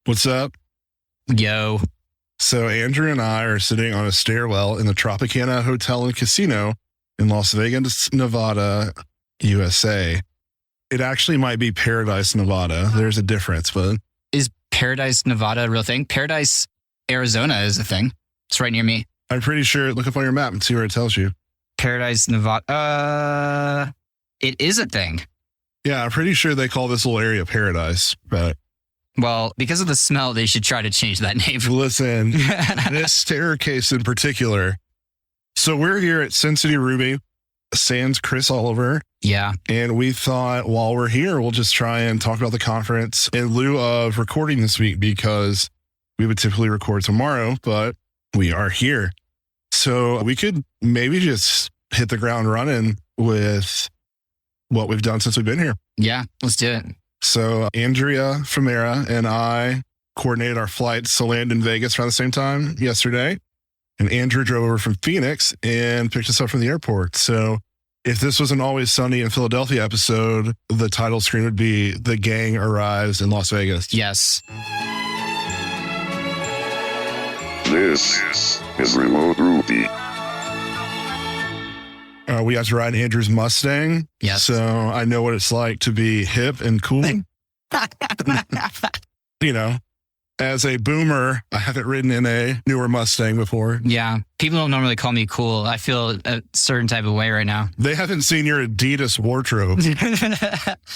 What's up? Yo. So Andrew and I are sitting on a stairwell in the Tropicana Hotel and Casino in Las Vegas, Nevada, USA. It actually might be Paradise, Nevada. There's a difference, but... Is Paradise, Nevada a real thing? Paradise, Arizona is a thing. It's right near me. I'm pretty sure. Look up on your map and see where it tells you. Paradise, Nevada. It is a thing. Yeah, I'm pretty sure they call this little area Paradise, but... Well, because of the smell, they should try to change that name. Listen, this staircase in particular. So we're here at Sin City Ruby, sans Chris Oliver. Yeah. And we thought while we're here, we'll just try and talk about the conference in lieu of recording this week because we would typically record tomorrow, but we are here. So we could maybe just hit the ground running with what we've done since we've been here. Yeah, let's do it. So Andrea Fomera and I coordinated our flights to land in Vegas around the same time yesterday. And Andrew drove over from Phoenix and picked us up from the airport. So if this was an Always Sunny in Philadelphia episode, the title screen would be The Gang Arrives in Las Vegas. Yes. This is Remote Ruby. We got to ride Andrew's Mustang. Yes. So I know what it's like to be hip and cool. You know, as a boomer, I haven't ridden in a newer Mustang before. Yeah. People don't normally call me cool. I feel a certain type of way right now. They haven't seen your Adidas wardrobe.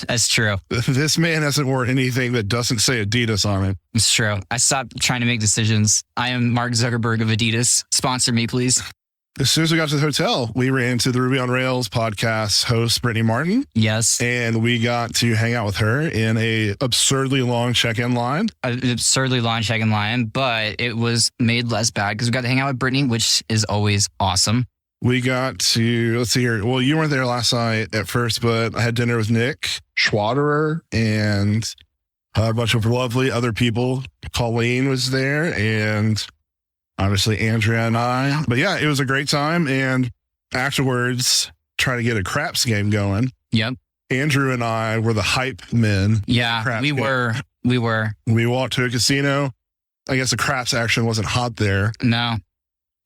That's true. This man hasn't worn anything that doesn't say Adidas on it. It's true. I stopped trying to make decisions. I am Mark Zuckerberg of Adidas. Sponsor me, please. As soon as we got to the hotel, we ran into the Ruby on Rails podcast host, Brittany Martin. Yes. And we got to hang out with her in a absurdly long check-in line. An absurdly long check-in line, but it was made less bad because we got to hang out with Brittany, which is always awesome. We got to, let's see here. Well, you weren't there last night at first, but I had dinner with Nick, Schwaderer, and a bunch of lovely other people. Colleen was there, and obviously Andrea and I. But yeah, it was a great time. And afterwards, trying to get a craps game going. Yep. Andrew and I were the hype men. Yeah, we were. We walked to a casino. I guess the craps action wasn't hot there. No.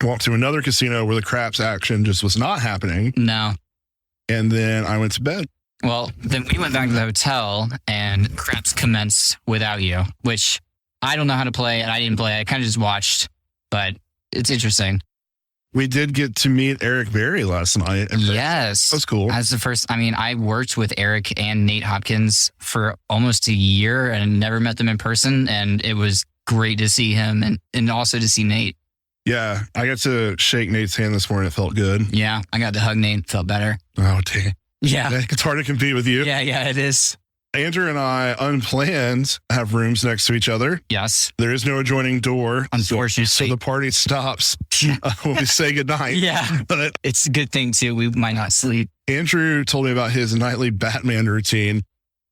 Walked to another casino where the craps action just was not happening. No. And then I went to bed. Well, then we went back to the hotel and craps commenced without you, which I don't know how to play and I didn't play. I kind of just watched, but it's interesting. We did get to meet Eric Berry last night. Yes. That was cool. As the first, I worked with Eric and Nate Hopkins for almost a year and never met them in person. And it was great to see him and also to see Nate. Yeah. I got to shake Nate's hand this morning. It felt good. Yeah. I got to hug Nate. Felt better. Oh, dang. Yeah. It's hard to compete with you. Yeah, it is. Andrew and I, unplanned, have rooms next to each other. Yes. There is no adjoining door. Unfortunately. So the party stops when we say goodnight. Yeah. But it's a good thing, too. We might not sleep. Andrew told me about his nightly Batman routine,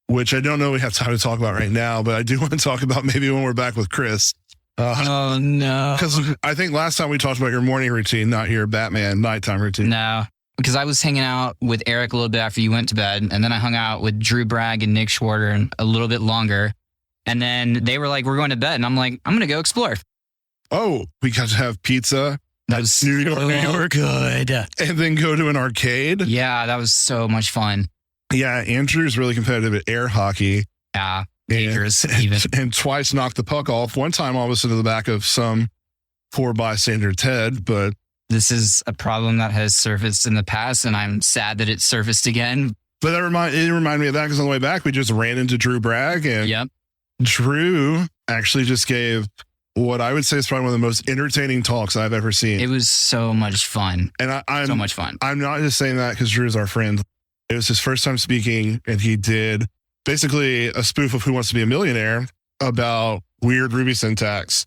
which I don't know we have time to talk about right now, but I do want to talk about maybe when we're back with Chris. Oh, no. Because I think last time we talked about your morning routine, not your Batman nighttime routine. No. Because I was hanging out with Eric a little bit after you went to bed, and then I hung out with Drew Bragg and Nick Schwaderer a little bit longer. And then they were like, we're going to bed. And I'm like, I'm going to go explore. Oh, we got to have pizza. That was New York. Good. And then go to an arcade. Yeah, that was so much fun. Yeah, Andrew's really competitive at air hockey. Yeah, dangerous even. And twice knocked the puck off. One time I was into the back of some poor bystander Ted, but... This is a problem that has surfaced in the past, and I'm sad that it surfaced again. But it reminded me of that because on the way back, we just ran into Drew Bragg. And yep. Drew actually just gave what I would say is probably one of the most entertaining talks I've ever seen. It was so much fun. And I'm so much fun. I'm not just saying that because Drew's our friend. It was his first time speaking, and he did basically a spoof of Who Wants to Be a Millionaire about weird Ruby syntax.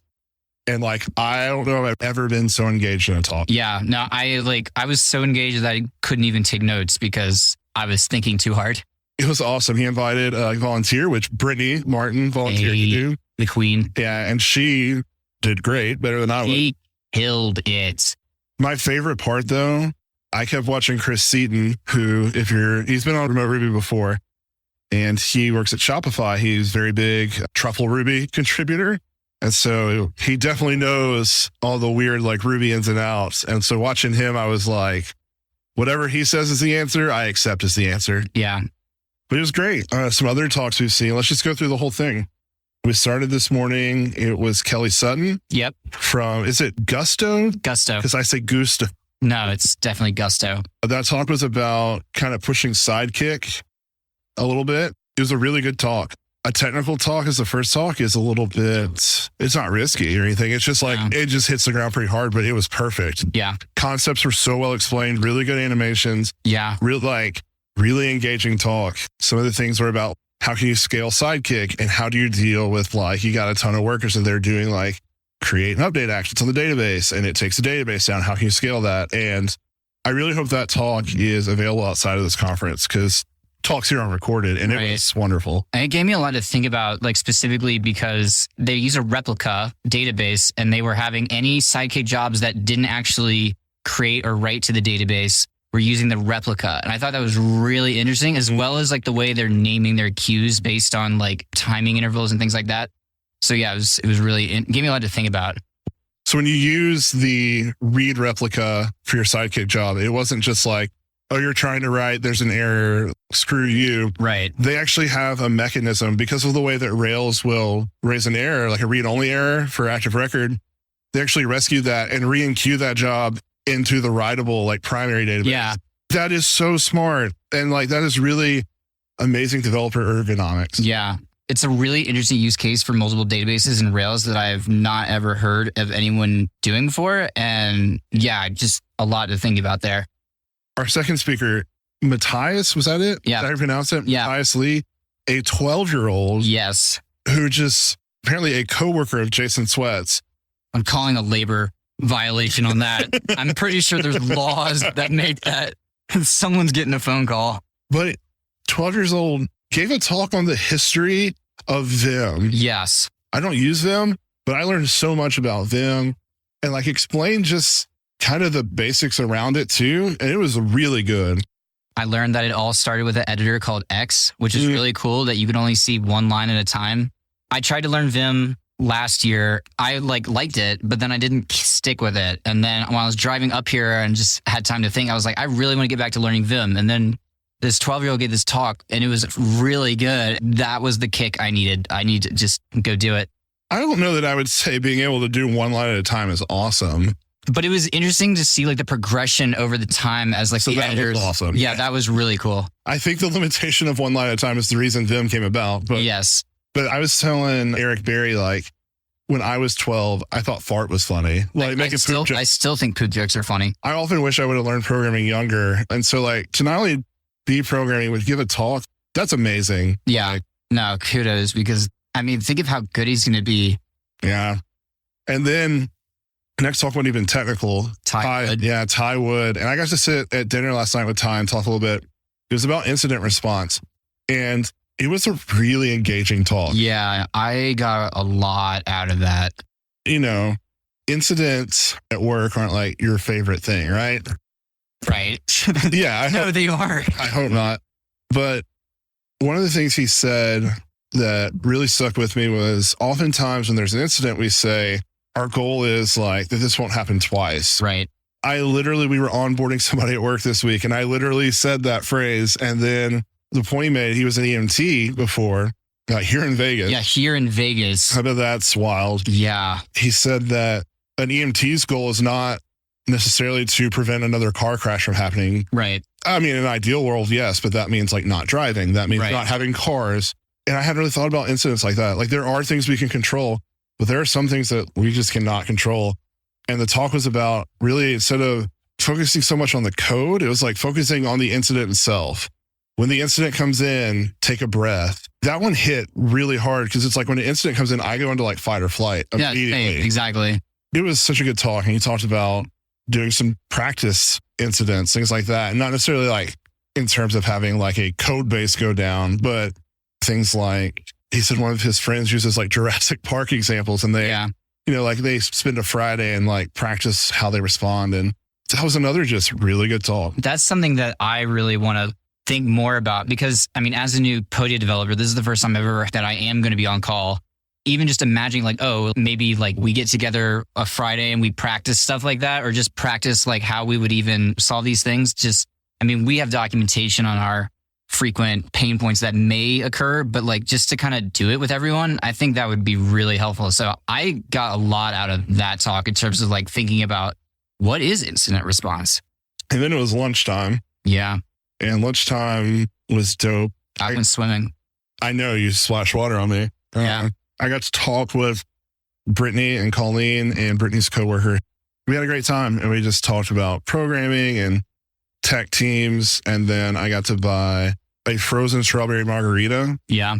And I don't know if I've ever been so engaged in a talk. Yeah, no, I was so engaged that I couldn't even take notes because I was thinking too hard. It was awesome. He invited a volunteer, which Brittany Martin volunteered to do. The queen. Yeah, and she did great, better than I would. She killed it. My favorite part, though, I kept watching Chris Seaton, who, he's been on Remote Ruby before, and he works at Shopify. He's very big Truffle Ruby contributor. And so he definitely knows all the weird like Ruby ins and outs. And so watching him, I was like, whatever he says is the answer, I accept as the answer. Yeah. But it was great. Some other talks we've seen. Let's just go through the whole thing. We started this morning. It was Kelly Sutton. Yep. From, is it Gusto? Gusto. Because I say Gusto. No, it's definitely Gusto. That talk was about kind of pushing Sidekick a little bit. It was a really good talk. A technical talk as the first talk is a little bit, it's not risky or anything. It's just like, it just hits the ground pretty hard, but it was perfect. Yeah. Concepts were so well explained, really good animations. Yeah. Really engaging talk. Some of the things were about how can you scale Sidekick and how do you deal with like, you got a ton of workers and they're doing like create and update actions on the database and it takes the database down. How can you scale that? And I really hope that talk is available outside of this conference because talks here are recorded and it was wonderful. And it gave me a lot to think about, like specifically because they use a replica database and they were having any Sidekick jobs that didn't actually create or write to the database were using the replica. And I thought that was really interesting, as well as like the way they're naming their queues based on like timing intervals and things like that. So yeah, it was really, it gave me a lot to think about. So when you use the read replica for your Sidekick job, it wasn't just like, oh, you're trying to write, there's an error, screw you. Right. They actually have a mechanism because of the way that Rails will raise an error, like a read-only error for active record. They actually rescue that and re-enqueue that job into the writable, like primary database. Yeah. That is so smart. And like, that is really amazing developer ergonomics. Yeah. It's a really interesting use case for multiple databases in Rails that I've not ever heard of anyone doing before. And yeah, just a lot to think about there. Our second speaker, Matthias, was that it? Yeah. Did I pronounce it? Yeah. Matthias Lee, a 12-year-old. Yes. Who just apparently a coworker of Jason Sweat's. I'm calling a labor violation on that. I'm pretty sure there's laws that make that. Someone's getting a phone call. But 12 years old, gave a talk on the history of Vim. Yes. I don't use Vim, but I learned so much about Vim and like explained just kind of the basics around it too. And it was really good. I learned that it all started with an editor called X, which is really cool that you can only see one line at a time. I tried to learn Vim last year. I liked it, but then I didn't stick with it. And then when I was driving up here and just had time to think, I was like, I really want to get back to learning Vim. And then this 12-year-old gave this talk and it was really good. That was the kick I needed. I need to just go do it. I don't know that I would say being able to do one line at a time is awesome. But it was interesting to see like the progression over the time as like the editors. Awesome. Yeah, that was really cool. I think the limitation of one line at a time is the reason Vim came about. But yes. But I was telling Eric Berry, like when I was 12, I thought fart was funny. Like I still think poop jokes are funny. I often wish I would have learned programming younger. And so like to not only be programming, but give a talk, that's amazing. Yeah. Like, no, kudos, because I mean, think of how good he's going to be. Yeah. And then next talk wasn't even technical. Ty Wood. Yeah, Ty Wood. And I got to sit at dinner last night with Ty and talk a little bit. It was about incident response. And it was a really engaging talk. Yeah, I got a lot out of that. You know, incidents at work aren't like your favorite thing, right? Right. Yeah. No, they are. I hope not. But one of the things he said that really stuck with me was oftentimes when there's an incident, we say, our goal is like that this won't happen twice. Right. We were onboarding somebody at work this week and I literally said that phrase. And then the point he made, he was an EMT before here in Vegas. Yeah, here in Vegas. I bet that's wild. Yeah. He said that an EMT's goal is not necessarily to prevent another car crash from happening. Right. I mean, in an ideal world, yes, but that means like not driving. That means not having cars. And I hadn't really thought about incidents like that. Like there are things we can control, but there are some things that we just cannot control. And the talk was about really, instead of focusing so much on the code, it was like focusing on the incident itself. When the incident comes in, take a breath. That one hit really hard because it's like when an incident comes in, I go into like fight or flight immediately. Yeah, exactly. It was such a good talk. And he talked about doing some practice incidents, things like that. And not necessarily like in terms of having like a code base go down, but things like, he said one of his friends uses like Jurassic Park examples and they, like they spend a Friday and like practice how they respond. And that was another just really good talk. That's something that I really want to think more about, because I mean, as a new Podia developer, this is the first time ever that I am going to be on call. Even just imagining like, oh, maybe like we get together a Friday and we practice stuff like that, or just practice like how we would even solve these things. Just, I mean, we have documentation on our frequent pain points that may occur, but like just to kind of do it with everyone, I think that would be really helpful. So I got a lot out of that talk in terms of like thinking about what is incident response. And then it was lunchtime. Yeah. And lunchtime was dope. I went swimming. I know you splashed water on me. Yeah. I got to talk with Brittany and Colleen and Brittany's coworker. We had a great time, and we just talked about programming and tech teams. And then I got to buy a frozen strawberry margarita. Yeah.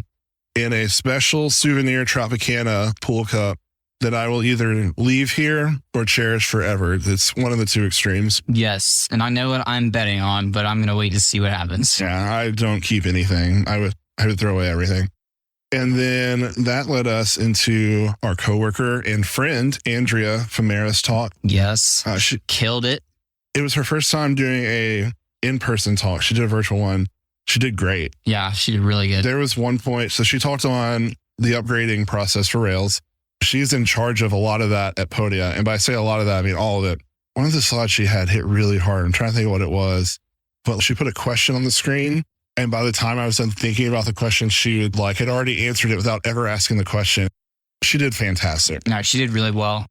In a special souvenir Tropicana pool cup that I will either leave here or cherish forever. It's one of the two extremes. Yes. And I know what I'm betting on, but I'm going to wait to see what happens. Yeah, I don't keep anything. I would throw away everything. And then that led us into our coworker and friend, Andrea Fomera's talk. Yes. She killed it. It was her first time doing a in-person talk. She did a virtual one. She did great. Yeah, she did really good. There was one point. So she talked on the upgrading process for Rails. She's in charge of a lot of that at Podia. And by say a lot of that, I mean all of it. One of the slides she had hit really hard. I'm trying to think of what it was. But she put a question on the screen. And by the time I was done thinking about the question, she would had already answered it without ever asking the question. She did fantastic. No, she did really well.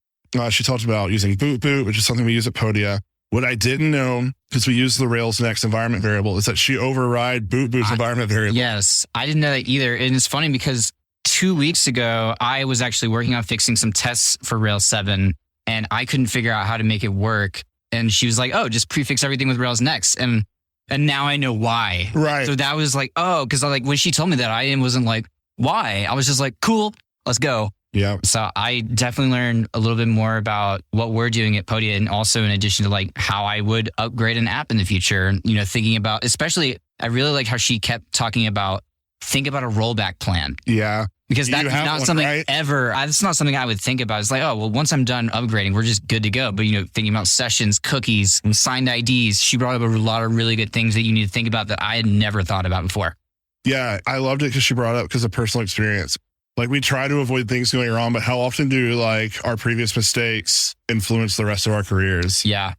She talked about using boot, which is something we use at Podia. What I didn't know, because we use the Rails next environment variable, is that she override boot's environment variable. Yes, I didn't know that either. And it's funny because 2 weeks ago, I was actually working on fixing some tests for Rails 7, and I couldn't figure out how to make it work. And she was like, oh, just prefix everything with Rails next. And now I know why. Right. So that was like, oh, because when she told me that, I wasn't like, why? I was just like, cool, let's go. Yeah. So I definitely learned a little bit more about what we're doing at Podia, and also in addition to how I would upgrade an app in the future, thinking about, especially, I really like how she kept talking about, think about a rollback plan. Yeah. Because that's not something right? it's not something I would think about. It's like, oh, well, once I'm done upgrading, we're just good to go. But, thinking about sessions, cookies, and signed IDs, she brought up a lot of really good things that you need to think about that I had never thought about before. Yeah, I loved it because she brought up because of personal experience. We try to avoid things going wrong, but how often do our previous mistakes influence the rest of our careers? Yeah.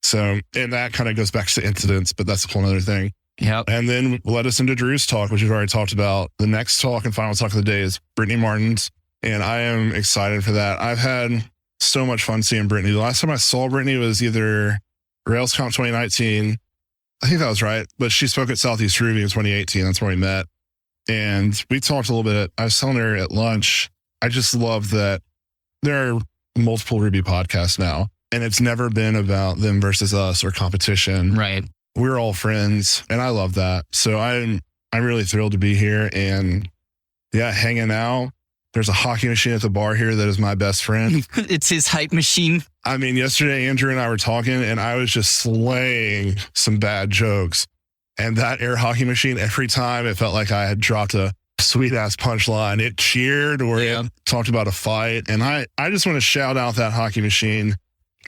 So, and that kind of goes back to incidents, but that's a whole other thing. Yep. And then led us into Drew's talk, which we've already talked about. The next talk and final talk of the day is Brittany Martin's. And I am excited for that. I've had so much fun seeing Brittany. The last time I saw Brittany was either RailsConf 2019. I think that was right. But she spoke at Southeast Ruby in 2018. That's where we met. And we talked a little bit. I was telling her at lunch, I just love that there are multiple Ruby podcasts now. And it's never been about them versus us or competition. Right. We're all friends, and I love that. So I'm really thrilled to be here and hanging out. There's a hockey machine at the bar here that is my best friend. It's his hype machine. I mean, yesterday Andrew and I were talking, and I was just slaying some bad jokes. And that air hockey machine, every time it felt like I had dropped a sweet ass punchline, it cheered or it talked about a fight. And I just want to shout out that hockey machine.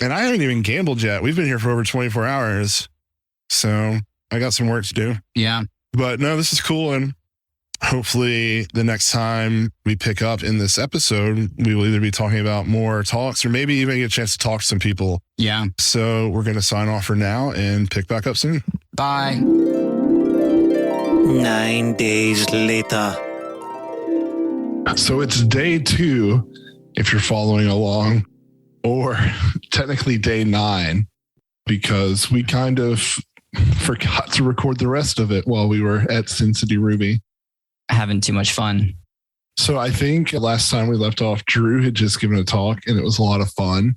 And I haven't even gambled yet. We've been here for over 24 hours. So I got some work to do. Yeah. But no, this is cool. And hopefully the next time we pick up in this episode, we will either be talking about more talks or maybe even get a chance to talk to some people. Yeah. So we're going to sign off for now and pick back up soon. Bye. 9 days later. So it's day 2, if you're following along, or technically day 9. Because we kind of forgot to record the rest of it while we were at Sin City Ruby. Having too much fun. So I think last time we left off, Drew had just given a talk and it was a lot of fun.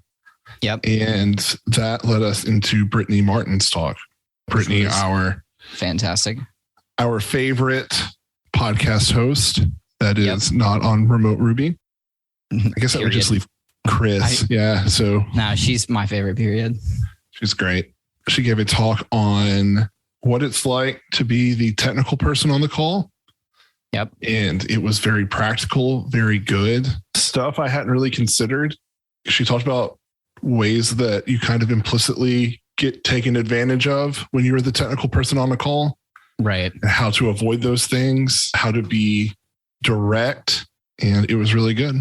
Yep. And that led us into Brittany Martin's talk. Brittany, fantastic. Our favorite podcast host that is not on Remote Ruby. I guess I would just leave Chris. So no, she's my favorite, period. She's great. She gave a talk on what it's like to be the technical person on the call. Yep. And it was very practical, very good stuff I hadn't really considered. She talked about ways that you kind of implicitly get taken advantage of when you're the technical person on the call. Right. and how to avoid those things, how to be direct. And it was really good.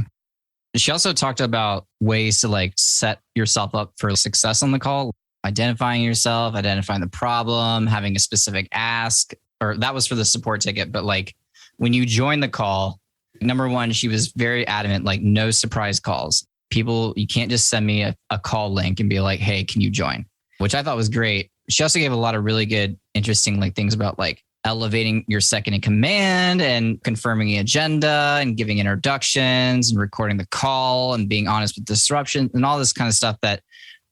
She also talked about ways to like set yourself up for success on the call, identifying yourself, identifying the problem, having a specific ask, or that was for the support ticket. But like when you join the call, number one, she was very adamant, like no surprise calls. People, you can't just send me a call link and be like, hey, can you join? Which I thought was great. She also gave a lot of really good, interesting like things about like elevating your second in command and confirming the agenda and giving introductions and recording the call and being honest with disruption and all this kind of stuff that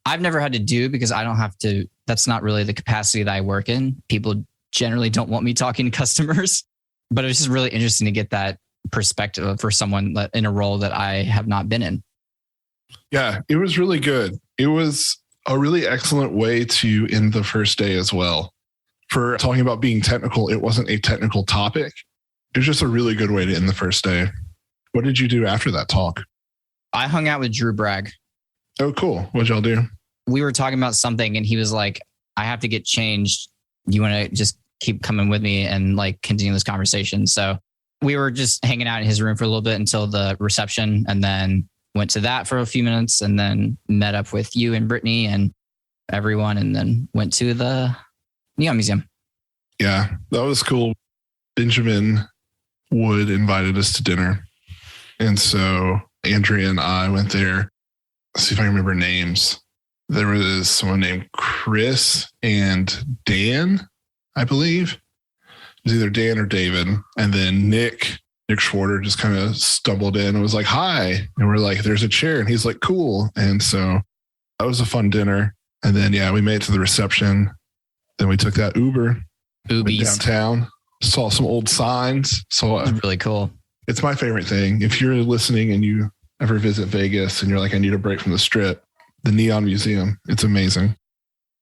I've never had to do because I don't have to. That's not really the capacity that I work in. People generally don't want me talking to customers, but it was just really interesting to get that perspective for someone in a role that I have not been in. Yeah, it was really good. It was a really excellent way to end the first day as well. For talking about being technical, it wasn't a technical topic. It was just a really good way to end the first day. What did you do after that talk? I hung out with Drew Bragg. Oh, cool. What'd y'all do? We were talking about something and he was like, I have to get changed. You want to just keep coming with me and like continue this conversation? So we were just hanging out in his room for a little bit until the reception, and then went to that for a few minutes, and then met up with you and Brittany and everyone, and then went to the Neon Museum. Yeah, that was cool. Benjamin Wood invited us to dinner. And so Andrea and I went there. Let's see if I remember names. There was someone named Chris and Dan, I believe. It was either Dan or David. And then Nick Schwaderer just kind of stumbled in and was like, hi. And we're like, there's a chair. And he's like, cool. And so that was a fun dinner. And then, yeah, we made it to the reception. Then we took that Uber went downtown, saw some old signs. So it was really cool. It's my favorite thing. If you're listening and you ever visit Vegas and you're like, I need a break from the strip, the Neon Museum, it's amazing.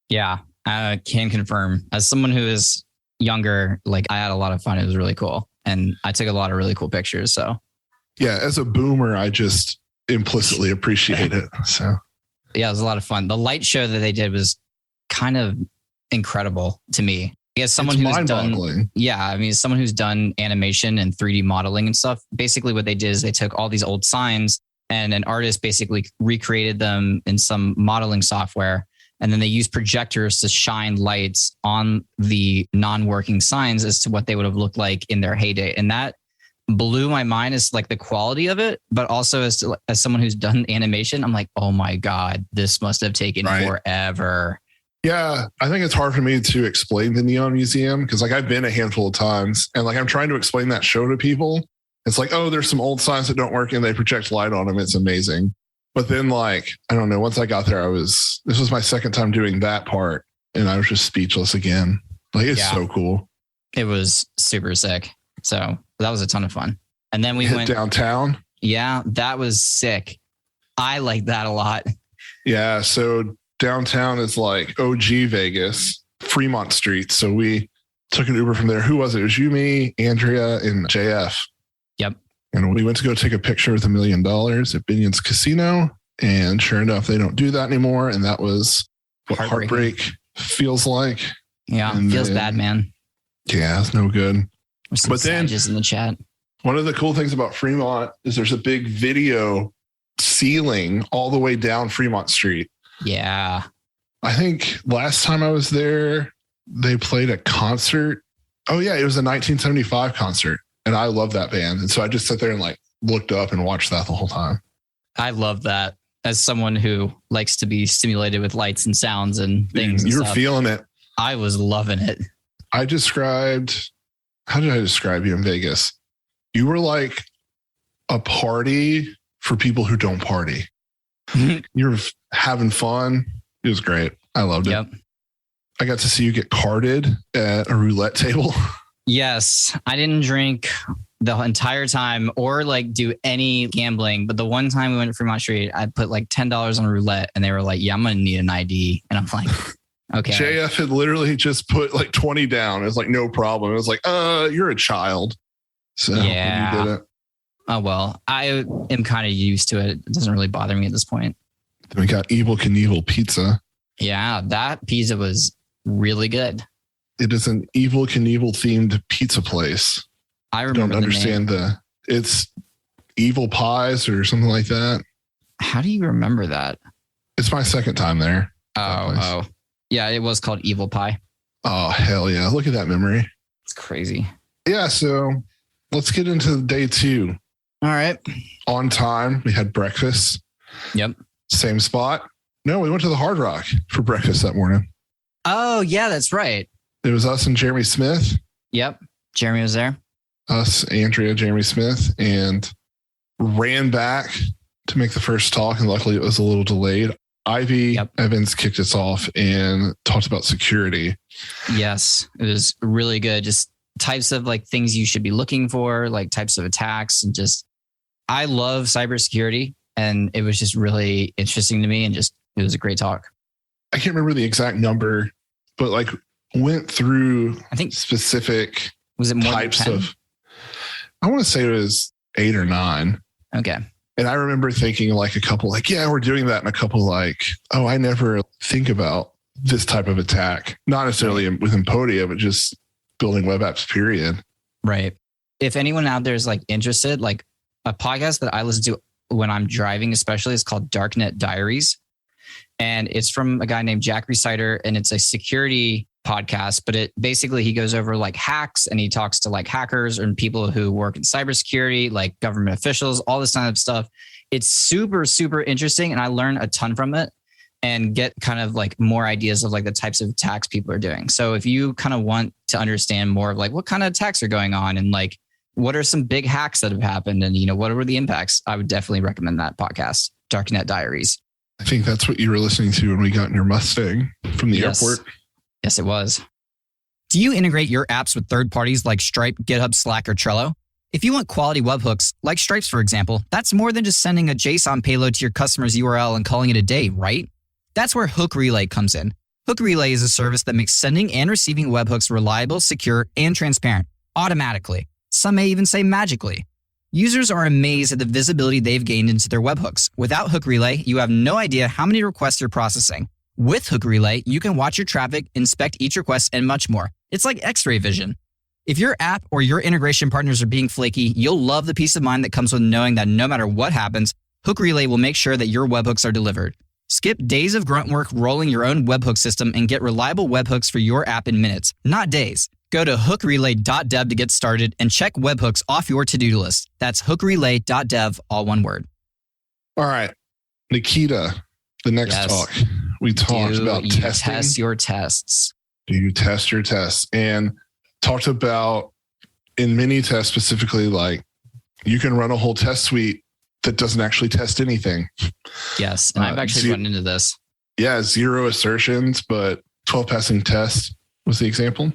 Yeah, I can confirm. As someone who is younger, like I had a lot of fun. It was really cool. And I took a lot of really cool pictures. So yeah, as a boomer, I just implicitly appreciate it. So yeah, it was a lot of fun. The light show that they did was kind of incredible to me. I guess someone who's done, yeah, I mean, someone who's done animation and 3D modeling and stuff. Basically what they did is they took all these old signs and an artist basically recreated them in some modeling software. And then they used projectors to shine lights on the non-working signs as to what they would have looked like in their heyday. And that blew my mind as like the quality of it, but also as someone who's done animation, I'm like, oh my God, this must have taken forever. Yeah, I think it's hard for me to explain the Neon Museum because like I've been a handful of times and like I'm trying to explain that show to people. It's like, oh, there's some old signs that don't work and they project light on them. It's amazing. But then like, I don't know, once I got there, this was my second time doing that part and I was just speechless again. Like it's so cool. It was super sick. So that was a ton of fun. And then we went downtown. Yeah, that was sick. I like that a lot. Yeah. So downtown is like OG Vegas, Fremont Street. So we took an Uber from there. Who was it? It was you, me, Andrea, and JF. Yep. And we went to go take a picture with $1 million at Binion's Casino. And sure enough, they don't do that anymore. And that was what heartbreak feels like. Yeah, it feels bad, man. Yeah, it's no good. But then just in the chat. One of the cool things about Fremont is there's a big video ceiling all the way down Fremont Street. Yeah. I think last time I was there, they played a concert. Oh yeah, it was a 1975 concert. And I love that band. And so I just sat there and like looked up and watched that the whole time. I love that. As someone who likes to be stimulated with lights and sounds and things. You're feeling it. I was loving it. How did I describe you in Vegas? You were like a party for people who don't party. You were having fun. It was great. I loved it. Yep. I got to see you get carded at a roulette table. Yes. I didn't drink the entire time or like do any gambling. But the one time we went to Fremont Street, I put like $10 on roulette and they were like, yeah, I'm going to need an ID. And I'm like, okay. JF had literally just put like 20 down. It was like, no problem. It was like, you're a child. So yeah. You did it. Oh, well, I am kind of used to it. It doesn't really bother me at this point. Then we got Evil Knievel pizza. Yeah, that pizza was really good. It is an Evil Knievel themed pizza place. I remember. Don't understand it's Evil Pies or something like that. How do you remember that? It's my second time there. Oh. Yeah, it was called Evil Pie. Oh, hell yeah. Look at that memory. It's crazy. Yeah, so let's get into day 2. All right. On time, we had breakfast. Yep. Same spot. No, we went to the Hard Rock for breakfast that morning. Oh, yeah, that's right. It was us and Jeremy Smith. Yep. Jeremy was there. Us, Andrea, Jeremy Smith, and ran back to make the first talk. And luckily it was a little delayed. Ivy Evans kicked us off and talked about security. Yes, it was really good. Just types of like things you should be looking for, like types of attacks, and just, I love cybersecurity, and it was just really interesting to me, and just, it was a great talk. I can't remember the exact number, but like went through, I think, specific was it more types than 10? of, I want to say it was 8 or 9. Okay. And I remember thinking like a couple like, yeah, we're doing that. And a couple like, oh, I never think about this type of attack. Not necessarily within Podia, but just building web apps, period. Right. If anyone out there is like interested, like a podcast that I listen to when I'm driving, especially, is called Darknet Diaries. And it's from a guy named Jack Resider, and it's a security podcast, but it basically, he goes over like hacks, and he talks to like hackers and people who work in cybersecurity, like government officials, all this kind of stuff. It's super, super interesting. And I learn a ton from it and get kind of like more ideas of like the types of attacks people are doing. So if you kind of want to understand more of like what kind of attacks are going on, and like what are some big hacks that have happened, and, you know, what were the impacts, I would definitely recommend that podcast, Darknet Diaries. I think that's what you were listening to when we got in your Mustang from the airport. Yes, it was. Do you integrate your apps with third parties like Stripe, GitHub, Slack, or Trello? If you want quality webhooks, like Stripe's, for example, that's more than just sending a JSON payload to your customer's URL and calling it a day, right? That's where Hook Relay comes in. Hook Relay is a service that makes sending and receiving webhooks reliable, secure, and transparent, automatically. Some may even say magically. Users are amazed at the visibility they've gained into their webhooks. Without Hook Relay, you have no idea how many requests you're processing. With Hook Relay, you can watch your traffic, inspect each request, and much more. It's like X-ray vision. If your app or your integration partners are being flaky, you'll love the peace of mind that comes with knowing that no matter what happens, Hook Relay will make sure that your webhooks are delivered. Skip days of grunt work rolling your own webhook system and get reliable webhooks for your app in minutes, not days. Go to hookrelay.dev to get started and check webhooks off your to-do list. That's hookrelay.dev, all one word. All right, Nikita, the next talk. We talked about testing. Test your tests. Do you test your tests? And talked about in mini tests specifically, like you can run a whole test suite that doesn't actually test anything. Yes, and I've actually run into this. Yeah, 0 assertions, but 12 passing tests was the example.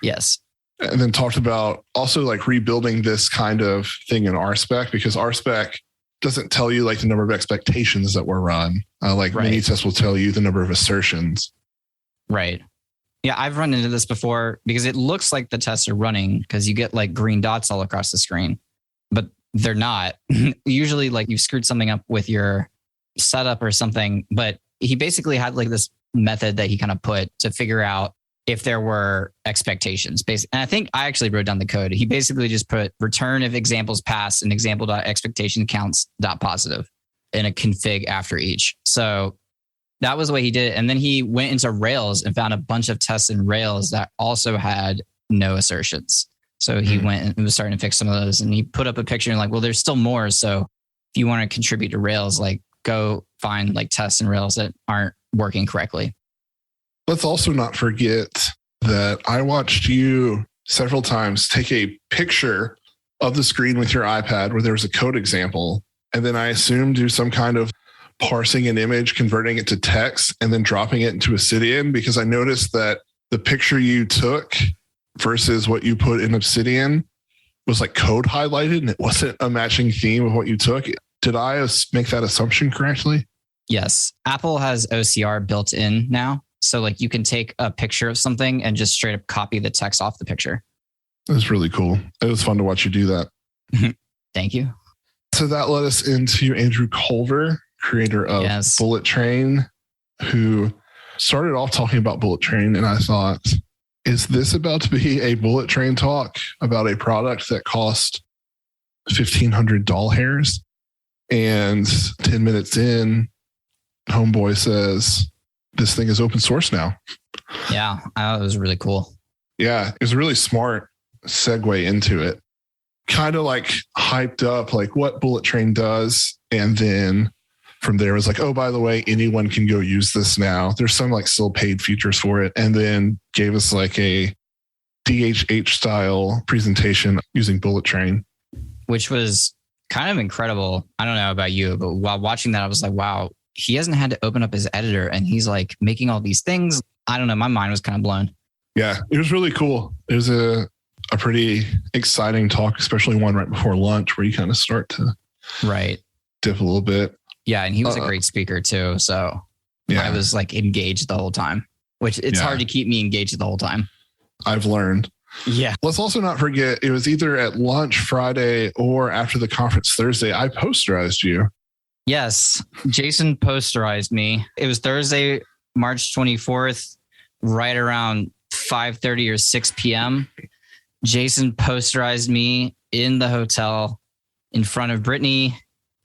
Yes. And then talked about also like rebuilding this kind of thing in RSpec, because RSpec doesn't tell you like the number of expectations that were run. Mini tests will tell you the number of assertions. Right. Yeah, I've run into this before because it looks like the tests are running because you get like green dots all across the screen, but they're not. Usually like you've screwed something up with your setup or something, but he basically had like this method that he kind of put to figure out if there were expectations. And I think I actually wrote down the code. He basically just put return if examples pass and example.expectation counts.positive in a config after each. So that was the way he did it. And then he went into Rails and found a bunch of tests in Rails that also had no assertions. So he went and was starting to fix some of those, and he put up a picture and like, well, there's still more. So if you want to contribute to Rails, like go find like tests in Rails that aren't working correctly. Let's also not forget that I watched you several times take a picture of the screen with your iPad where there was a code example, and then I assume do some kind of parsing an image, converting it to text, and then dropping it into Obsidian, because I noticed that the picture you took versus what you put in Obsidian was like code highlighted, and it wasn't a matching theme of what you took. Did I make that assumption correctly? Yes. Apple has OCR built in now. So like you can take a picture of something and just straight up copy the text off the picture. It was really cool. It was fun to watch you do that. Thank you. So that led us into Andrew Culver, creator of Bullet Train, who started off talking about Bullet Train. And I thought Is this about to be a bullet train talk about a product that cost 1,500 doll hairs? And 10 minutes in, homeboy says, this thing is open source now. Yeah, it was really cool. Yeah, it was a really smart segue into it. Kind of like hyped up like what Bullet Train does. And then from there it was like, oh, by the way, anyone can go use this now. There's some like still paid features for it. And then gave us like a DHH style presentation using Bullet Train. Which was kind of incredible. I don't know about you, but while watching that, I was like, wow, he hasn't had to open up his editor and he's like making all these things. I don't know. My mind was kind of blown. Yeah, it was really cool. It was a pretty exciting talk, especially one right before lunch where you kind of start to dip a little bit. Yeah. And he was a great speaker too. So yeah. I was like engaged the whole time, which it's hard to keep me engaged the whole time. I've learned. Yeah. Let's also not forget, it was either at lunch Friday or after the conference Thursday. I posterized you. Yes. Jason posterized me. It was Thursday, March 24th, right around 5:30 or 6 p.m. Jason posterized me in the hotel in front of Brittany.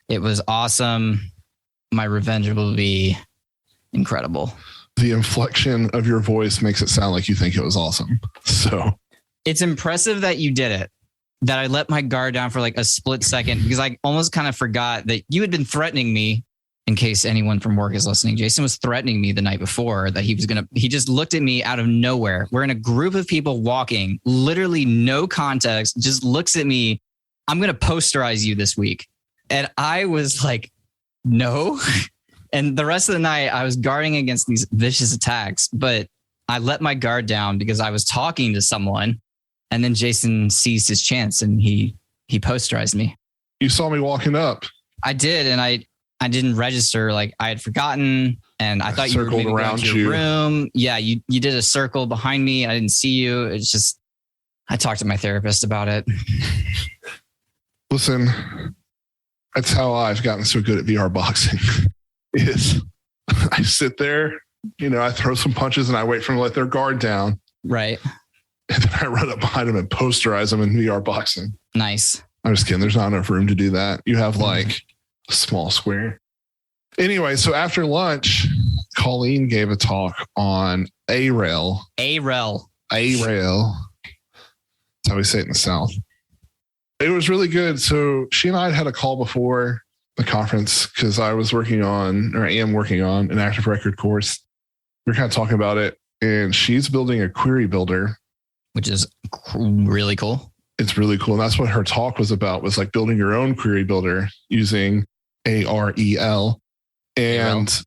It was awesome. My revenge will be incredible. The inflection of your voice makes it sound like you think it was awesome. So it's impressive that you did it, that I let my guard down for like a split second, because I almost kind of forgot that you had been threatening me. In case anyone from work is listening, Jason was threatening me the night before that he just looked at me out of nowhere. We're in a group of people walking, literally no context, just looks at me. I'm going to posterize you this week. And I was like, no. And the rest of the night I was guarding against these vicious attacks, but I let my guard down because I was talking to someone. And then Jason seized his chance and he posterized me. You saw me walking up. I did. And I didn't register. Like I had forgotten and I thought you were maybe around going to your room. Yeah. You did a circle behind me. I didn't see you. It's just, I talked to my therapist about it. Listen, that's how I've gotten so good at VR boxing is I sit there, I throw some punches and I wait for them to let their guard down. Right. And then I run up behind them and posterize them in VR boxing. Nice. I'm just kidding. There's not enough room to do that. You have like a small square. Anyway, so after lunch, Colleen gave a talk on Arel. Arel. That's how we say it in the South. It was really good. So she and I had a call before the conference because I am working on an active record course. We were kind of talking about it, and she's building a query builder, which is really cool. It's really cool. And that's what her talk was about, was like building your own query builder using Arel. And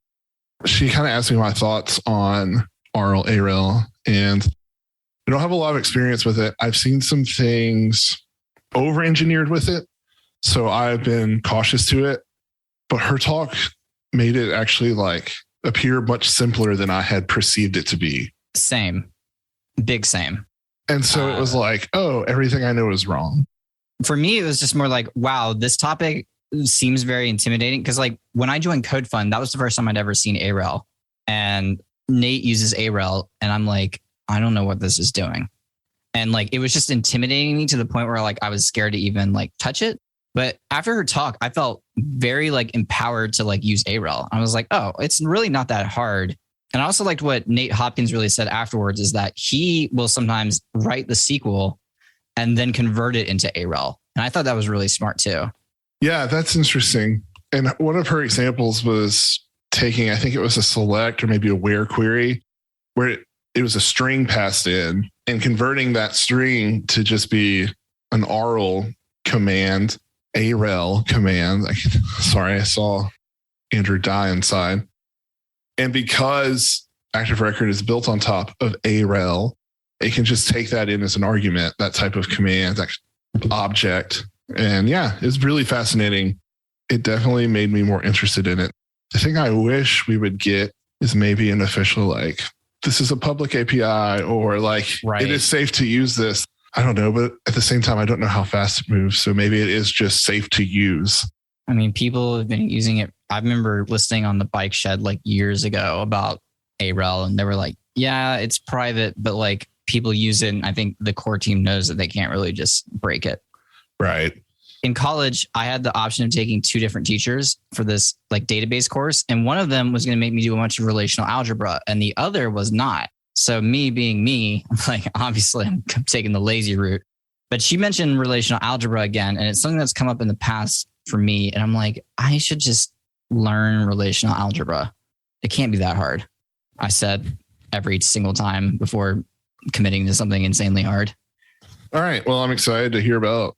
she kind of asked me my thoughts on Arel. And I don't have a lot of experience with it. I've seen some things over-engineered with it, so I've been cautious to it. But her talk made it actually like appear much simpler than I had perceived it to be. Same. Big same. And so it was like, oh, everything I know is wrong. For me, it was just more like, wow, this topic seems very intimidating. Because like when I joined CodeFund, that was the first time I'd ever seen Arel. And Nate uses Arel. And I'm like, I don't know what this is doing. And like, it was just intimidating me to the point where like I was scared to even like touch it. But after her talk, I felt very like empowered to like use Arel. I was like, oh, it's really not that hard. And I also liked what Nate Hopkins really said afterwards, is that he will sometimes write the SQL and then convert it into Arel. And I thought that was really smart too. Yeah, that's interesting. And one of her examples was taking, I think it was a select or maybe a where query, where it was a string passed in, and converting that string to just be an Arel command, Arel command. Sorry, I saw Andrew die inside. And because Active Record is built on top of Arel, it can just take that in as an argument, that type of command, that object. And yeah, it's really fascinating. It definitely made me more interested in it. The thing I wish we would get is maybe an official, like, this is a public API, or like, it is safe to use this. I don't know, but at the same time, I don't know how fast it moves. So maybe it is just safe to use. I mean, people have been using it. I remember listening on the Bike Shed like years ago about Arel, and they were like, yeah, it's private, but like people use it. And I think the core team knows that they can't really just break it. Right. In college, I had the option of taking 2 different teachers for this like database course. And one of them was going to make me do a bunch of relational algebra and the other was not. So me being me, like, obviously I'm taking the lazy route, but she mentioned relational algebra again. And it's something that's come up in the past for me. And I'm like, I should just learn relational algebra. It can't be that hard. I said every single time before committing to something insanely hard. All right. Well, I'm excited to hear about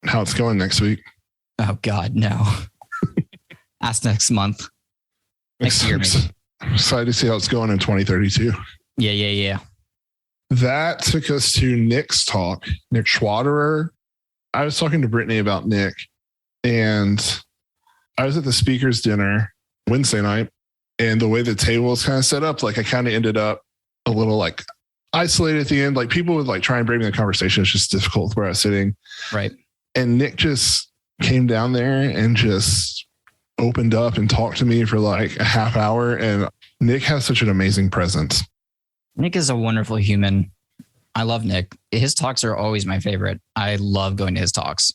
how it's going next week. Oh God, no. Ask next month. Next year, maybe. I'm excited to see how it's going in 2032. Yeah. That took us to Nick's talk. Nick Schwaderer. I was talking to Brittany about Nick, and I was at the speakers dinner Wednesday night, and the way the table was kind of set up, like I kind of ended up a little like isolated at the end. Like people would like try and break me the conversation. It's just difficult with where I was sitting. Right. And Nick just came down there and just opened up and talked to me for like a half hour. And Nick has such an amazing presence. Nick is a wonderful human. I love Nick. His talks are always my favorite. I love going to his talks.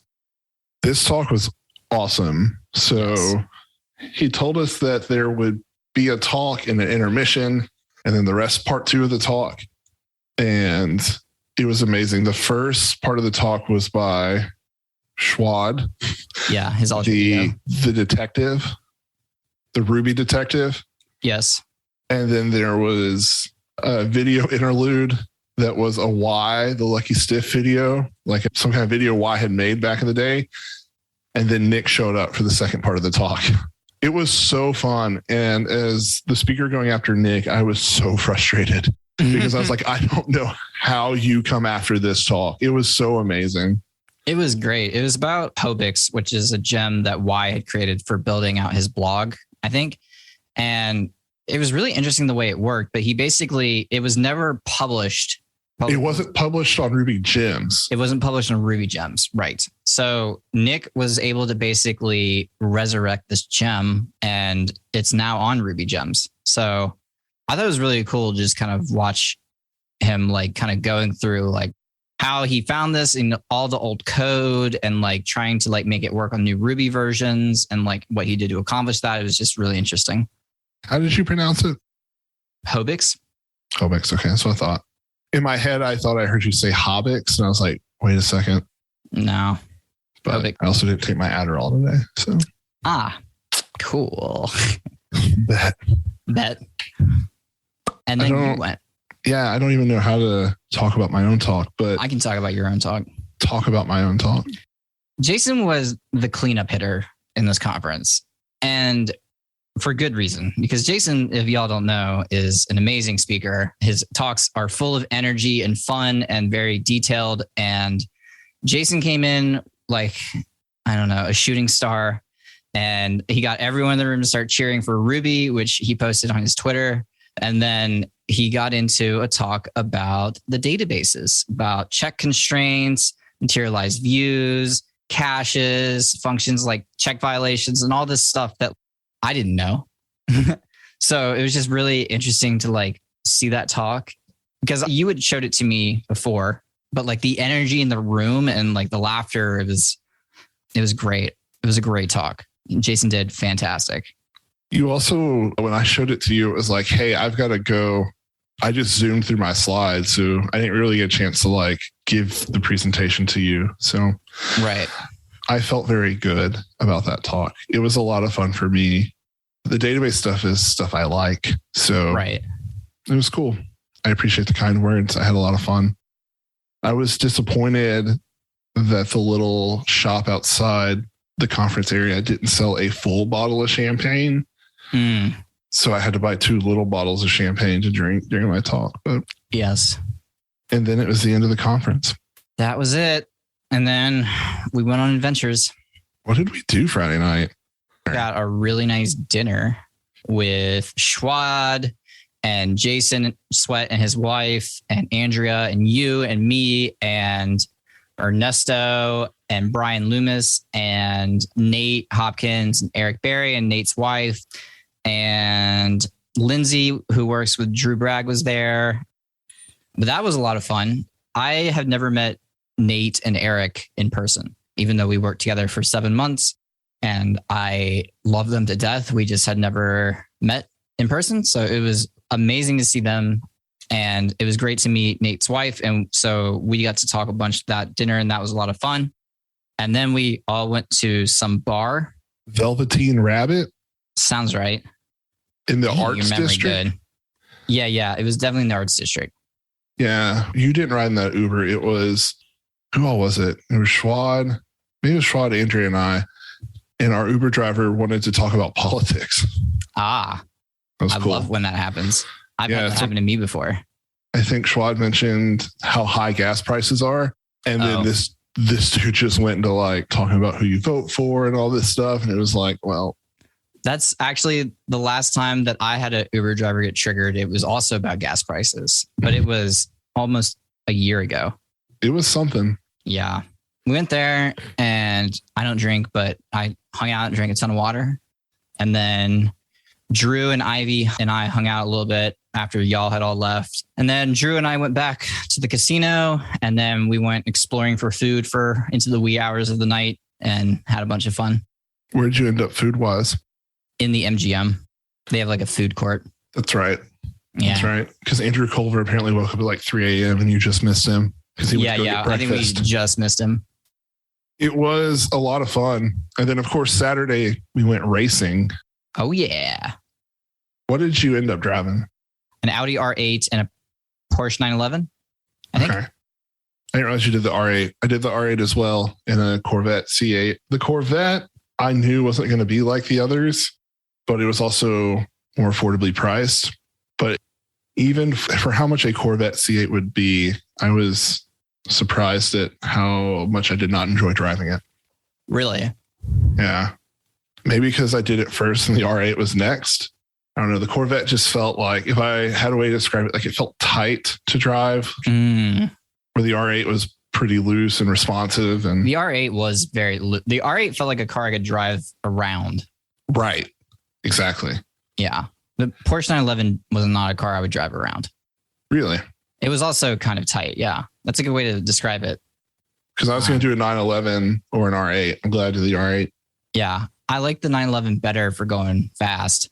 This talk was awesome. So he told us that there would be a talk in an intermission and then the rest part 2 of the talk. And it was amazing. The first part of the talk was by Schwad. Yeah, his the detective, the Ruby detective. Yes. And then there was a video interlude that was a Y, the Lucky Stiff video, like some kind of video Y had made back in the day. And then Nick showed up for the second part of the talk. It was so fun. And as the speaker going after Nick, I was so frustrated because I was like, I don't know how you come after this talk. It was so amazing. It was great. It was about Hobix, which is a gem that Y had created for building out his blog, I think. And it was really interesting the way it worked, but it was never published. It wasn't published on Ruby Gems. It wasn't published on Ruby Gems. Right. So Nick was able to basically resurrect this gem and it's now on Ruby Gems. So I thought it was really cool to just kind of watch him like kind of going through like how he found this in all the old code and like trying to like make it work on new Ruby versions and like what he did to accomplish that. It was just really interesting. How did you pronounce it? Hobix. Hobix. Okay. That's what I thought. In my head, I thought I heard you say Hobix, and I was like, wait a second. No. But Hobix. I also didn't take my Adderall today. So. Cool. Bet. And then you went. Yeah, I don't even know how to talk about my own talk, but I can talk about your own talk. Talk about my own talk. Jason was the cleanup hitter in this conference. And for good reason, because Jason, if y'all don't know, is an amazing speaker. His talks are full of energy and fun and very detailed. And Jason came in like, I don't know, a shooting star. And he got everyone in the room to start cheering for Ruby, which he posted on his Twitter. And then he got into a talk about the databases, about check constraints, materialized views, caches, functions like check violations, and all this stuff that I didn't know. So it was just really interesting to like see that talk because you had showed it to me before, but like the energy in the room and like the laughter, it was great. It was a great talk. Jason did fantastic. You also, when I showed it to you, it was like, hey, I've got to go. I just zoomed through my slides, so I didn't really get a chance to like give the presentation to you. So right. I felt very good about that talk. It was a lot of fun for me. The database stuff is stuff I like. So right. It was cool. I appreciate the kind words. I had a lot of fun. I was disappointed that the little shop outside the conference area didn't sell a full bottle of champagne. So I had to buy 2 little bottles of champagne to drink during my talk. But yes. And then it was the end of the conference. That was it. And then we went on adventures. What did we do Friday night? Got a really nice dinner with Schwad and Jason Sweat and his wife and Andrea and you and me and Ernesto and Brian Loomis and Nate Hopkins and Eric Berry and Nate's wife and Lindsay, who works with Drew Bragg, was there. But that was a lot of fun. I have never met Nate and Eric in person, even though we worked together for 7 months and I love them to death. We just had never met in person. So it was amazing to see them. And it was great to meet Nate's wife. And so we got to talk a bunch at that dinner and that was a lot of fun. And then we all went to some bar. Velveteen Rabbit? Sounds right. In the arts district? Good. Yeah. It was definitely in the arts district. Yeah. You didn't ride in that Uber. It was, who all was it? It was Schwad. Maybe it was Schwad, Andrea, and I. And our Uber driver wanted to talk about politics. I cool. love when that happens. I've had that happen to me before. I think Schwad mentioned how high gas prices are. And then this dude just went into like talking about who you vote for and all this stuff. And it was like, well. That's actually the last time that I had an Uber driver get triggered. It was also about gas prices, but it was almost a year ago. It was something. Yeah. We went there and I don't drink, but I hung out and drank a ton of water. And then Drew and Ivy and I hung out a little bit after y'all had all left. And then Drew and I went back to the casino and then we went exploring for food into the wee hours of the night and had a bunch of fun. Where'd you end up food wise? In the MGM. They have like a food court. That's right. Yeah. That's right. Because Andrew Culver apparently woke up at like 3 a.m. and you just missed him. Because he went to go get breakfast. I think we just missed him. It was a lot of fun. And then, of course, Saturday we went racing. Oh, yeah. What did you end up driving? An Audi R8 and a Porsche 911, I think. Okay. I didn't realize you did the R8. I did the R8 as well in a Corvette C8. The Corvette I knew wasn't going to be like the others, but it was also more affordably priced. But even for how much a Corvette C8 would be, I was surprised at how much I did not enjoy driving it. Really? Yeah. Maybe because I did it first and the R8 was next. I don't know. The Corvette just felt like, if I had a way to describe it, like it felt tight to drive. Where the R8 was pretty loose and responsive. And the R8 was the R8 felt like a car I could drive around. Right. Exactly. Yeah. The Porsche 911 was not a car I would drive around. Really? It was also kind of tight. Yeah. That's a good way to describe it. Because I was going to do a 911 or an R8. I'm glad I did the R8. Yeah. I like the 911 better for going fast.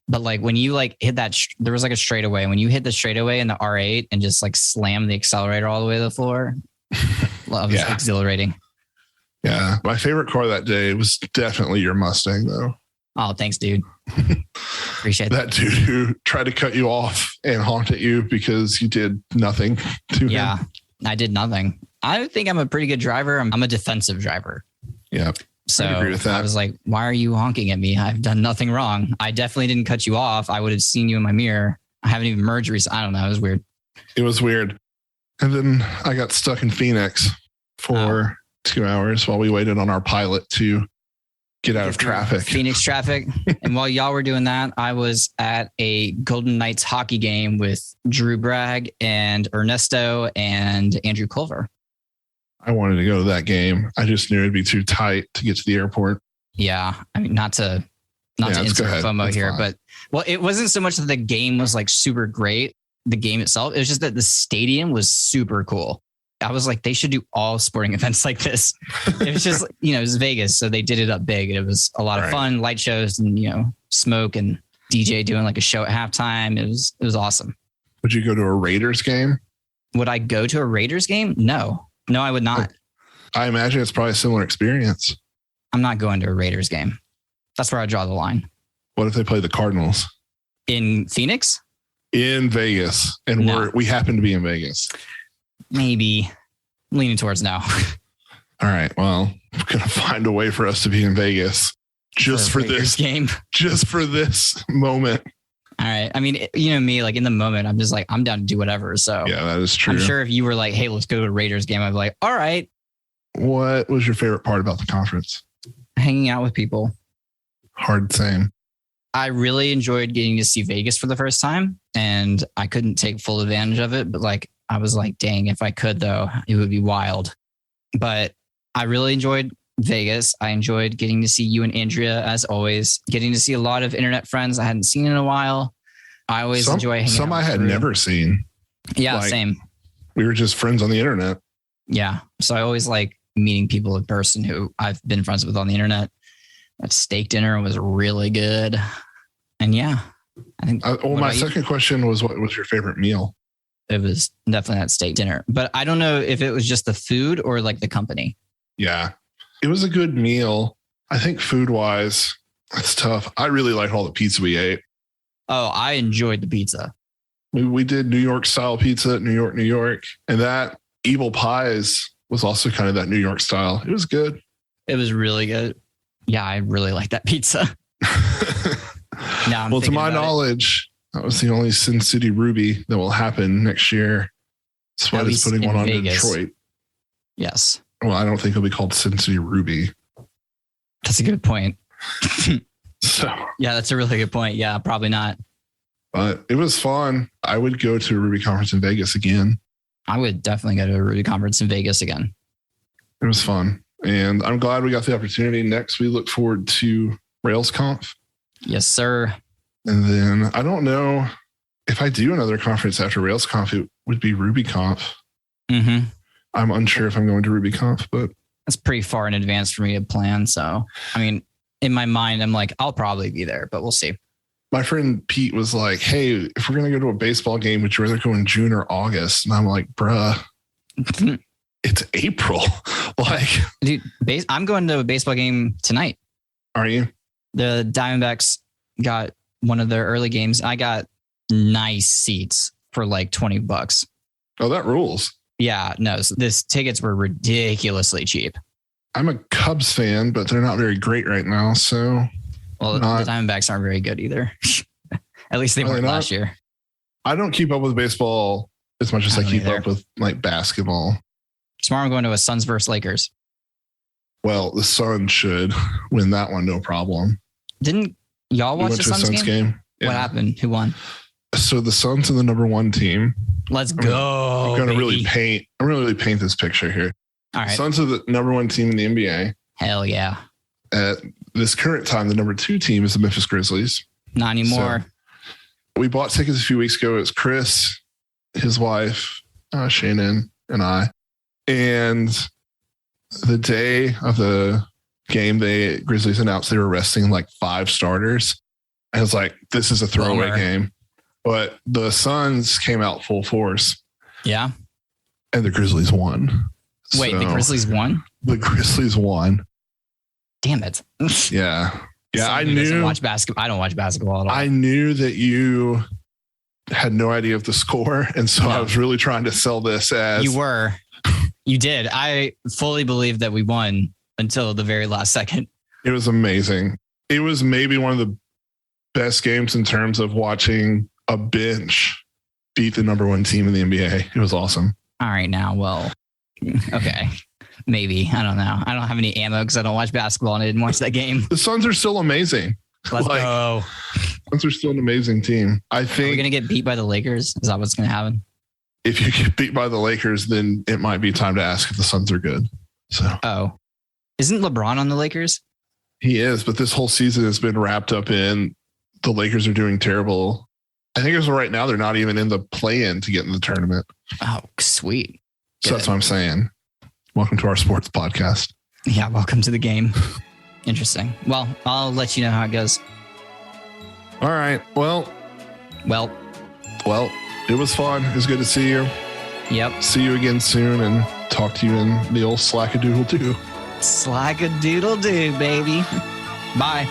But like when you like hit that, there was like a straightaway. When you hit the straightaway in the R8 and just like slam the accelerator all the way to the floor, well, it was exhilarating. Yeah. My favorite car that day was definitely your Mustang though. Oh, thanks, dude. Appreciate that. That dude who tried to cut you off and honk at you because you did nothing to him. Yeah, I did nothing. I think I'm a pretty good driver. I'm a defensive driver. Yeah. So I agree with that. I was like, why are you honking at me? I've done nothing wrong. I definitely didn't cut you off. I would have seen you in my mirror. I haven't even merged recently. I don't know. It was weird. It was weird. And then I got stuck in Phoenix for 2 hours while we waited on our pilot to get out of traffic. Phoenix traffic. And while y'all were doing that, I was at a Golden Knights hockey game with Drew Bragg and Ernesto and Andrew Culver. I wanted to go to that game. I just knew it'd be too tight to get to the airport. Yeah. I mean, not to insert FOMO That's here, fine. But well, it wasn't so much that the game was like super great, the game itself. It was just that the stadium was super cool. I was like, they should do all sporting events like this. It was just, it was Vegas. So they did it up big. It was a lot of fun, light shows and, smoke and DJ doing like a show at halftime. It was awesome. Would you go to a Raiders game? Would I go to a Raiders game? No, I would not. I imagine it's probably a similar experience. I'm not going to a Raiders game. That's where I draw the line. What if they play the Cardinals? In Phoenix? In Vegas. And we happen to be in Vegas. Maybe. Leaning towards no. All right. Well, I'm going to find a way for us to be in Vegas just for this game. Just for this moment. All right. I mean, me, like in the moment, I'm just like, I'm down to do whatever. So yeah, that is true. I'm sure if you were like, hey, let's go to a Raiders game, I'd be like, all right. What was your favorite part about the conference? Hanging out with people. Hard same. I really enjoyed getting to see Vegas for the first time, and I couldn't take full advantage of it. But like, I was like, dang, if I could though, it would be wild. But I really enjoyed Vegas. I enjoyed getting to see you and Andrea, as always, getting to see a lot of internet friends I hadn't seen in a while. I always enjoy hanging out. Some I had never seen. Yeah, Like, same. We were just friends on the internet. Yeah. So I always like meeting people in person who I've been friends with on the internet. That steak dinner was really good. And yeah, I think. My second question was, what was your favorite meal? It was definitely that steak dinner, but I don't know if it was just the food or like the company. Yeah, it was a good meal. I think food wise, it's tough. I really liked all the pizza we ate. Oh, I enjoyed the pizza. We did New York style pizza, New York. And that Evil Pies was also kind of that New York style. It was good. It was really good. Yeah, I really like that pizza. Well, to my knowledge, that was the only Sin City Ruby that will happen next year. Sweat is putting one on in Detroit. Yes. Well, I don't think it'll be called Sin City Ruby. That's a good point. So yeah, that's a really good point. Yeah, probably not. But it was fun. I would go to a Ruby conference in Vegas again. I would definitely go to a Ruby conference in Vegas again. It was fun. And I'm glad we got the opportunity. Next, we look forward to RailsConf. Yes, sir. And then I don't know if I do another conference after RailsConf, it would be RubyConf. Mm-hmm. I'm unsure if I'm going to RubyConf, but that's pretty far in advance for me to plan. So, I mean, in my mind, I'm like, I'll probably be there, but we'll see. My friend Pete was like, hey, if we're going to go to a baseball game, would you rather go in June or August? And I'm like, bruh, it's April. Like, dude, I'm going to a baseball game tonight. Are you? The Diamondbacks got one of their early games. I got nice seats for like $20. Oh, that rules. Yeah, no, so this tickets were ridiculously cheap. I'm a Cubs fan, but they're not very great right now. So, well, the Diamondbacks aren't very good either. At least they weren't last year. I don't keep up with baseball as much as I keep up with like basketball. Tomorrow I'm going to a Suns versus Lakers. Well, the Suns should win that one, no problem. Didn't y'all watch the Suns game? Yeah. What happened? Who won? So the Suns are the number one team. Let's go. I'm going to really paint this picture here. All right. Suns are the number one team in the NBA. Hell yeah. At this current time, the number two team is the Memphis Grizzlies. Not anymore. So we bought tickets a few weeks ago. It was Chris, his wife, Shannon, and I. And the day of the game, the Grizzlies announced they were resting like 5 starters. I was like, this is a throwaway game. But the Suns came out full force. Yeah. And the Grizzlies won. Wait, the Grizzlies won? The Grizzlies won. Damn it. Yeah. Yeah, I knew. I don't watch basketball at all. I knew that you had no idea of the score. And so I was really trying to sell this as. You were. You did. I fully believed that we won until the very last second. It was amazing. It was maybe one of the best games in terms of watching a bench beat the number one team in the NBA. It was awesome. All right, now, well, okay. Maybe. I don't know. I don't have any ammo because I don't watch basketball and I didn't watch that game. The Suns are still amazing. Let's go. Suns are still an amazing team. I think. Are we going to get beat by the Lakers? Is that what's going to happen? If you get beat by the Lakers, then it might be time to ask if the Suns are good. So. Oh. Isn't LeBron on the Lakers? He is, but this whole season has been wrapped up in the Lakers are doing terrible. I think as of right now, they're not even in the play-in to get in the tournament. Oh, sweet. Good. So that's what I'm saying. Welcome to our sports podcast. Yeah, welcome to the game. Interesting. Well, I'll let you know how it goes. All right. Well, it was fun. It was good to see you. Yep. See you again soon and talk to you in the old slack-a-doodle-doo. Slack-a-doodle-doo, baby. Bye.